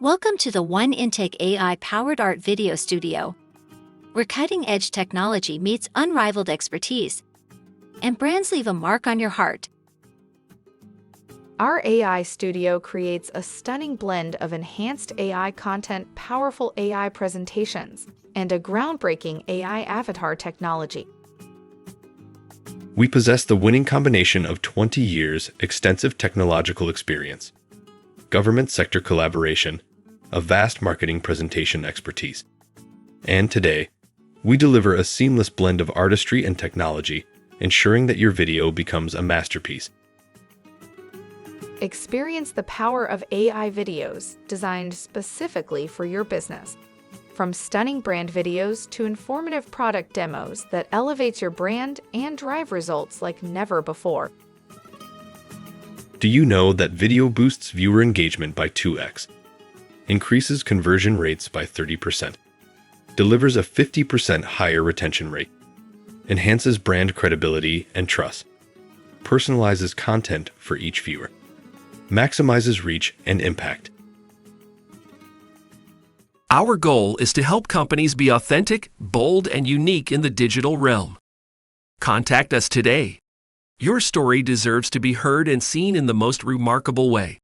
Welcome to the 1Integ AI-powered art video studio, where cutting-edge technology meets unrivaled expertise, and brands leave a mark on your heart. Our AI studio creates a stunning blend of enhanced AI content, powerful AI presentations, and a groundbreaking AI avatar technology. We possess the winning combination of 20 years extensive technological experience, government sector collaboration, a vast marketing presentation expertise. And today, we deliver a seamless blend of artistry and technology, ensuring that your video becomes a masterpiece. Experience the power of AI videos designed specifically for your business. From stunning brand videos to informative product demos that elevates your brand and drive results like never before. Do you know that video boosts viewer engagement by 2x, increases conversion rates by 30%, delivers a 50% higher retention rate, enhances brand credibility and trust, personalizes content for each viewer, maximizes reach and impact? Our goal is to help companies be authentic, bold, and unique in the digital realm. Contact us today. Your story deserves to be heard and seen in the most remarkable way.